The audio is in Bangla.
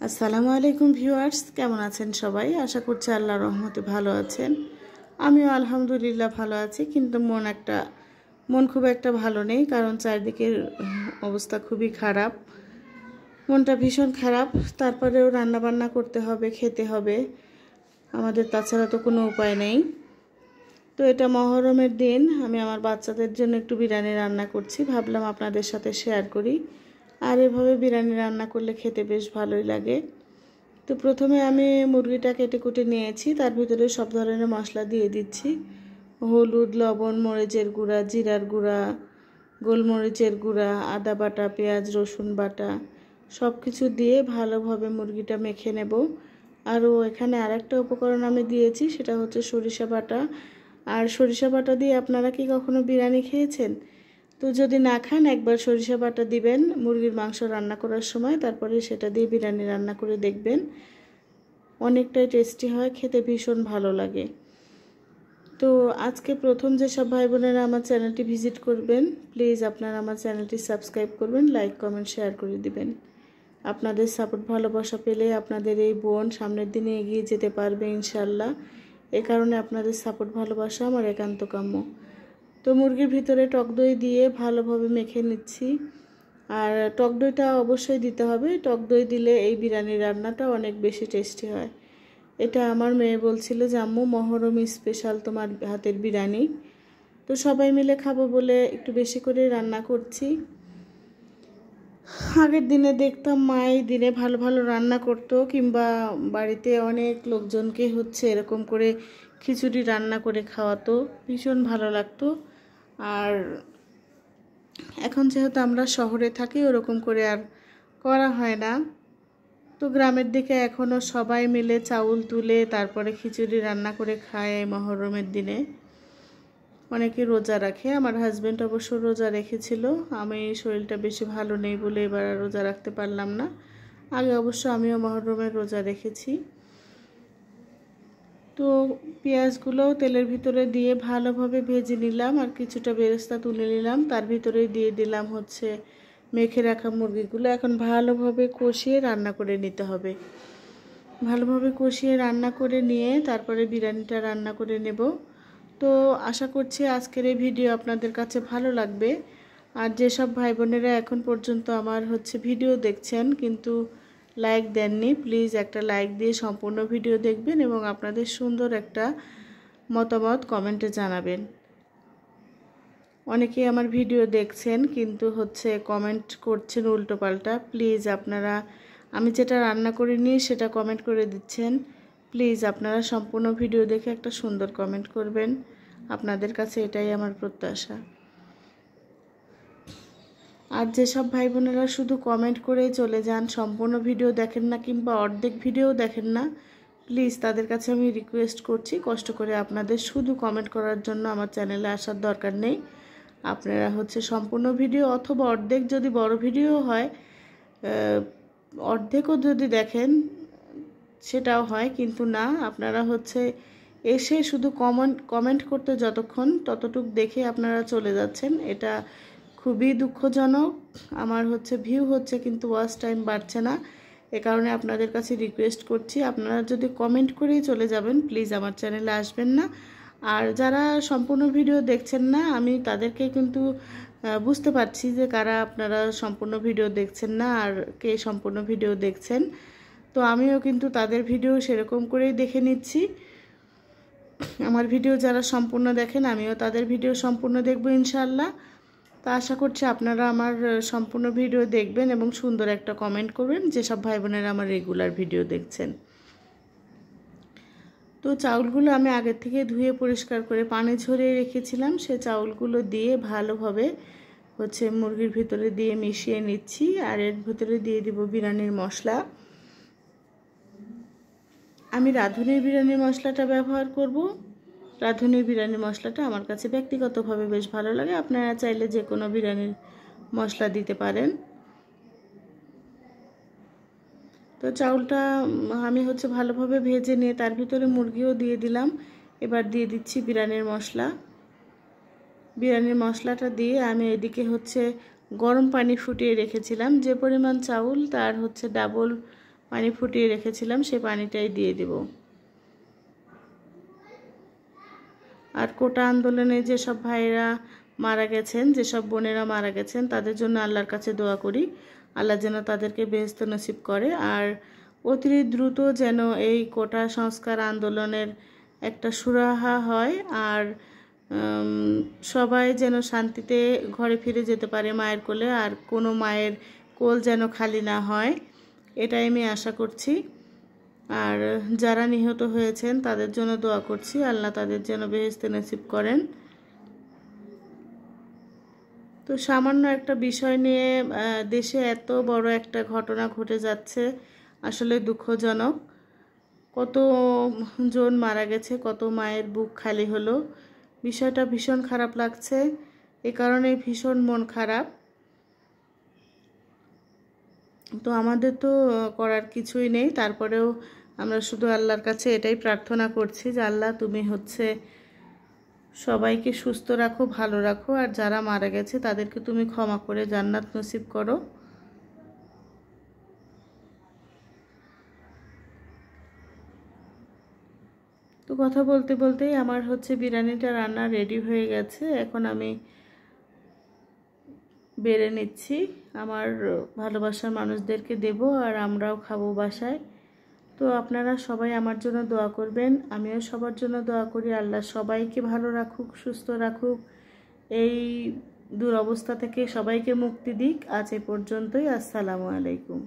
আসসালামু আলাইকুম ভিউয়ার্স, কেমন আছেন সবাই? আশা করছি আল্লাহর রহমতে ভালো আছেন। আমিও আলহামদুলিল্লাহ ভালো আছি, কিন্তু মন খুব একটা ভালো নেই, কারণ চারদিকের অবস্থা খুবই খারাপ। মনটা ভীষণ খারাপ। তারপরেও রান্না বান্না করতে হবে, খেতে হবে আমাদের, তাছাড়া তো কোনো উপায় নেই। তো এটা মহরমের দিন, আমি আমার বাচ্চাদের জন্য একটু বিরিয়ানি রান্না করছি, ভাবলাম আপনাদের সাথে শেয়ার করি। আর এভাবে বিরিয়ানি রান্না করলে খেতে বেশ ভালোই লাগে। তো প্রথমে আমি মুরগিটা কেটে কুটে নিয়েছি, তার ভিতরে সব ধরনের মশলা দিয়ে দিচ্ছি। হলুদ, লবণ, মরিচের গুঁড়া, জিরার গুঁড়া, গোলমরিচের গুঁড়া, আদা বাটা, পেঁয়াজ রসুন বাটা সব কিছু দিয়ে ভালোভাবে মুরগিটা মেখে নেব। আরও এখানে আরেকটা উপকরণ আমি দিয়েছি, সেটা হচ্ছে সরিষা বাটা। আর সরিষা বাটা দিয়ে আপনারা কি কখনো বিরিয়ানি খেয়েছেন? তো যদি না খান, একবার সরিষা বাটা দিবেন মুরগির মাংস রান্না করার সময়, তারপরে সেটা দিয়ে বিরিয়ানি রান্না করে দেখবেন, অনেকটাই টেস্টি হয়, খেতে ভীষণ ভালো লাগে। তো আজকে প্রথম যেসব ভাই বোনেরা আমার চ্যানেলটি ভিজিট করবেন, প্লিজ আপনারা আমার চ্যানেলটি সাবস্ক্রাইব করবেন, লাইক কমেন্ট শেয়ার করে দিবেন। আপনাদের সাপোর্ট ভালোবাসা পেলে আপনাদের এই বোন সামনের দিনে এগিয়ে যেতে পারবে ইনশাল্লাহ। এ কারণে আপনাদের সাপোর্ট ভালোবাসা আমার একান্ত কাম্য। তো মুরগির ভিতরে টক দই দিয়ে ভালোভাবে মেখে নিচ্ছি। আর টক দইটা অবশ্যই দিতে হবে, টক দই দিলে এই বিরিয়ানি রান্নাটা অনেক বেশি টেস্টি হয়। এটা আমার মেয়ে বলছিল যে আম্মু, মহরম স্পেশাল তোমার হাতের বিরিয়ানি। তো সবাই মিলে খাবো বলে একটু বেশি করে রান্না করছি। আগের দিনে দেখতাম মাই দিনে ভালো ভালো রান্না করতো, কিংবা বাড়িতে অনেক লোকজনকে এরকম করে খিচুড়ি রান্না করে খাওয়াতো, ভীষণ ভালো লাগতো। আর এখন যেহেতু আমরা শহরে থাকি, ওরকম করে আর করা হয় না। তো গ্রামের দিকে এখনও সবাই মিলে চাউল তুলে তারপরে খিচুড়ি রান্না করে খায় এই মহরমের দিনে। অনেকে রোজা রাখে, আমার হাজব্যান্ড অবশ্য রোজা রেখেছিল। আমি শরীরটা বেশি ভালো নেই বলে এবার আর রোজা রাখতে পারলাম না। আগে অবশ্য আমিও মহরমের রোজা রেখেছি। তো পেঁয়াজগুলোও তেলের ভিতরে দিয়ে ভালোভাবে ভেজে নিলাম, আর কিছুটা বেরেস্তা তুলে নিলাম, তার ভিতরে দিয়ে দিলাম মেখে রাখা মুরগিগুলো। এখন ভালোভাবে কষিয়ে রান্না করে নিতে হবে। ভালোভাবে কষিয়ে রান্না করে নিয়ে তারপরে বিরিয়ানিটা রান্না করে নেব। তো আশা করছি আজকের এই ভিডিও আপনাদের কাছে ভালো লাগবে। আর যেসব ভাই বোনেরা এখন পর্যন্ত আমার ভিডিও দেখছেন কিন্তু লাইক দেননি, প্লিজ একটা লাইক দিয়ে সম্পূর্ণ ভিডিও দেখবেন এবং আপনাদের সুন্দর একটা মতামত কমেন্টে জানাবেন। অনেকেই আমার ভিডিও দেখছেন কিন্তু কমেন্ট করছেন উল্টোপাল্টা। প্লিজ আপনারা, আমি যেটা রান্না করিনি সেটা কমেন্ট করে দিচ্ছেন। প্লিজ আপনারা সম্পূর্ণ ভিডিও দেখে একটা সুন্দর কমেন্ট করবেন, আপনাদের কাছে এটাই আমার প্রত্যাশা। আর যেসব ভাই বোনেরা শুধু কমেন্ট করেই চলে যান, সম্পূর্ণ ভিডিও দেখেন না কিংবা অর্ধেক ভিডিও দেখেন না, প্লিজ তাদের কাছে আমি রিকোয়েস্ট করছি, কষ্ট করে আপনাদের শুধু কমেন্ট করার জন্য আমার চ্যানেলে আসার দরকার নেই। আপনারা সম্পূর্ণ ভিডিও অথবা অর্ধেক, যদি বড় ভিডিও হয় অর্ধেকও যদি দেখেন সেটাও হয়, কিন্তু না, আপনারা এসে শুধু কমেন্ট করতে যতক্ষণ ততটুক দেখে আপনারা চলে যাচ্ছেন। এটা খুবই দুঃখজনক। আমার ভিউ কিন্তু ওয়াচ টাইম বাড়ছে না। এ কারণে আপনাদের কাছে রিকোয়েস্ট করছি, আপনারা যদি কমেন্ট করেই চলে যাবেন, প্লিজ আমার চ্যানেলে আসবেন না। আর যারা সম্পূর্ণ ভিডিও দেখছেন না, আমি তাদেরকে কিন্তু বুঝতে পারছি যে কারা আপনারা সম্পূর্ণ ভিডিও দেখছেন না আর কে সম্পূর্ণ ভিডিও দেখছেন। তো আমিও কিন্তু তাদের ভিডিও সেরকম করেই দেখে নিচ্ছি। আমার ভিডিও যারা সম্পূর্ণ দেখেন, আমিও তাদের ভিডিও সম্পূর্ণ দেখব ইনশাআল্লাহ। তো আশা করছি আপনারা আমার সম্পূর্ণ ভিডিও দেখবেন এবং সুন্দর একটা কমেন্ট করবেন, যেসব ভাই বোনেরা আমার রেগুলার ভিডিও দেখছেন। তো চাউলগুলো আমি আগের থেকে ধুয়ে পরিষ্কার করে পানি ঝরিয়ে রেখেছিলাম, সে চাউলগুলো দিয়ে ভালোভাবে মুরগির ভিতরে দিয়ে মিশিয়ে নিচ্ছি। আর এর ভিতরে দিয়ে দিব বিরিয়ানির মশলা। আমি রাঁধুনির বিরিয়ানির মশলাটা ব্যবহার করব। রাঁধুনির বিরিয়ানির মশলাটা আমার কাছে ব্যক্তিগতভাবে বেশ ভালো লাগে, আপনারা চাইলে যে কোনো বিরিয়ানির মশলা দিতে পারেন। তো চাউলটা আমি ভালোভাবে ভেজে নিয়ে তার ভিতরে মুরগিও দিয়ে দিলাম। এবার দিয়ে দিচ্ছি বিরিয়ানির মশলা। বিরিয়ানির মশলাটা দিয়ে আমি এদিকে গরম পানি ফুটিয়ে রেখেছিলাম, যে পরিমাণ চাউল তার ডাবল পানি ফুটিয়ে রেখেছিলাম, সেই পানিটাই দিয়ে দিব। আর কোটা আন্দোলনে যেসব ভাইরা মারা গেছেন, যেসব বোনেরা মারা গেছেন, তাদের জন্য আল্লাহর কাছে দোয়া করি, আল্লাহ যেন তাদেরকে বেহেশত নসিব করে। আর অতি দ্রুত যেন এই কোটা সংস্কার আন্দোলনের একটা সুরাহা হয়, আর সবাই যেন শান্তিতে ঘরে ফিরে যেতে পারে মায়ের কোলে, আর কোনো মায়ের কোল যেন খালি না হয়, এটাই আমি আশা করছি। আর যারা নিহত হয়েছেন তাদের জন্য দোয়া করছি, আল্লাহ তাদের যেন বেহেশতে নসিব করেন। তো সামান্য একটা বিষয় নিয়ে দেশে এত বড় একটা ঘটনা ঘটে যাচ্ছে, আসলে দুঃখজনক। কত জন মারা গেছে, কত মায়ের বুক খালি হলো, বিষয়টা ভীষণ খারাপ লাগছে। এ কারণে ভীষণ মন খারাপ। তো আমাদের তো করার কিছুই নেই, তারপরেও আমরা শুধু আল্লাহর কাছে এটাই প্রার্থনা করছি যে আল্লাহ তুমি সবাইকে সুস্থ রাখো, ভালো রাখো, আর যারা মারা গেছে তাদেরকে তুমি ক্ষমা করে জান্নাত নসিব করো। তো কথা বলতে বলতেই আমার বিরিয়ানিটা রান্না রেডি হয়ে গেছে। এখন আমি বেড়ে নিচ্ছি, আমার ভালোবাসার মানুষদেরকে দেব, আর আমরাও খাবো বাসায়। তো আপনারা সবাই আমার জন্য দোয়া করবেন, আমিও সবার জন্য দোয়া করি। আল্লাহ সবাইকে ভালো রাখুক, সুস্থ রাখুক, এই দুরবস্থা থেকে সবাইকে মুক্তি দিক। আজ এ পর্যন্তই। আসসালামু আলাইকুম।